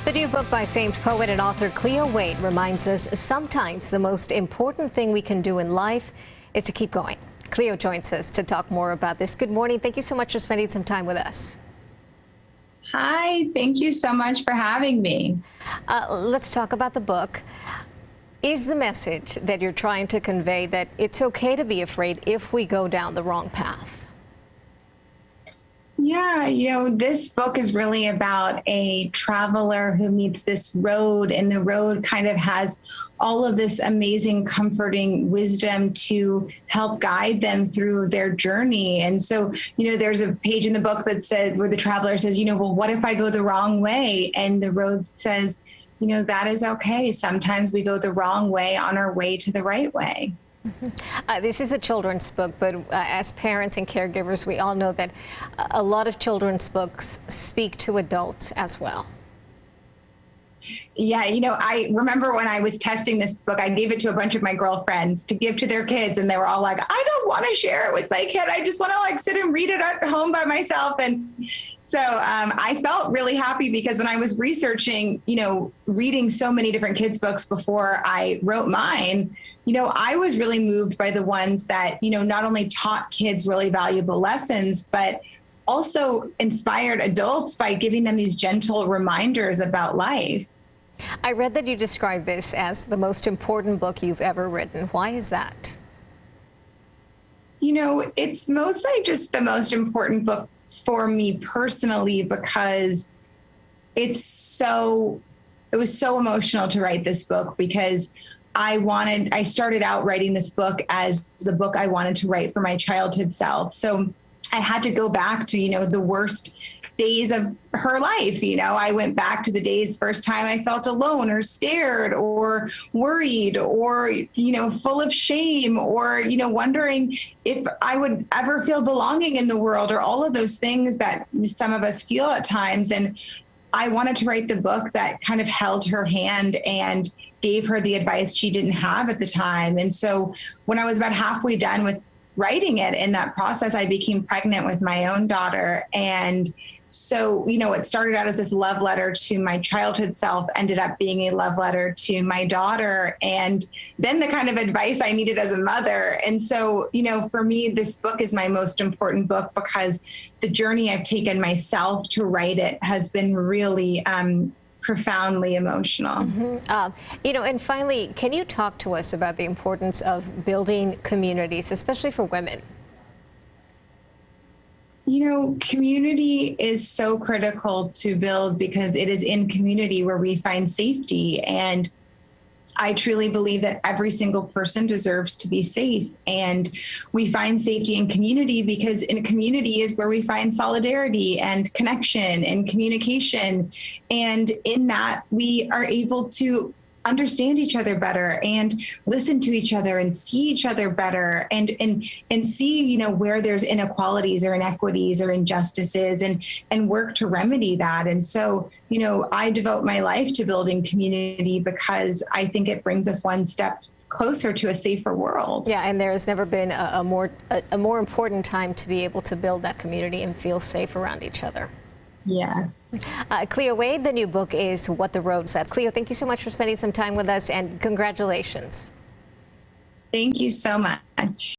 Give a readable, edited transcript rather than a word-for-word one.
The new book by famed poet and author Cleo Wade reminds us sometimes the most important thing we can do in life is to keep going. Cleo joins us to talk more about this. Good morning. Thank you so much for spending some time with us. Hi, thank you so much for having me. Let's talk about the book. Is the message that you're trying to convey that it's okay to be afraid if we go down the wrong path? Yeah, this book is really about a traveler who meets this road, and the road kind of has all of this amazing, comforting wisdom to help guide them through their journey. And so, there's a page in the book that said, where the traveler says, well, what if I go the wrong way? And the road says, that is okay. Sometimes we go the wrong way on our way to the right way. This is a children's book, but as parents and caregivers, we all know that a lot of children's books speak to adults as well. Yeah, I remember when I was testing this book, I gave it to a bunch of my girlfriends to give to their kids, and they were all like, I don't want to share it with my kid. I just want to sit and read it at home by myself. And so I felt really happy because when I was researching, reading so many different kids' books before I wrote mine, I was really moved by the ones that, not only taught kids really valuable lessons, but also inspired adults by giving them these gentle reminders about life. I read that you described this as the most important book you've ever written. Why is that? It's mostly just the most important book for me personally because it was so emotional to write this book because I started out writing this book as the book I wanted to write for my childhood self. So I had to go back to, the worst days of her life. I went back to the days first time I felt alone or scared or worried or, full of shame or, wondering if I would ever feel belonging in the world or all of those things that some of us feel at times. And I wanted to write the book that kind of held her hand and gave her the advice she didn't have at the time. And so when I was about halfway done with writing it, in that process, I became pregnant with my own daughter. And so, it started out as this love letter to my childhood self, ended up being a love letter to my daughter, and then the kind of advice I needed as a mother. And so, for me, this book is my most important book because the journey I've taken myself to write it has been really profoundly emotional. And finally, can you talk to us about the importance of building communities, especially for women? Community is so critical to build because it is in community where we find safety. And I truly believe that every single person deserves to be safe. And we find safety in community because in community is where we find solidarity and connection and communication. And in that, we are able to understand each other better and listen to each other and see each other better and see, where there's inequalities or inequities or injustices and work to remedy that. And so, I devote my life to building community because I think it brings us one step closer to a safer world. Yeah, and there has never been a more important time to be able to build that community and feel safe around each other. Yes. Cleo Wade, the new book is What the Road Said. Cleo, thank you so much for spending some time with us, and congratulations. Thank you so much.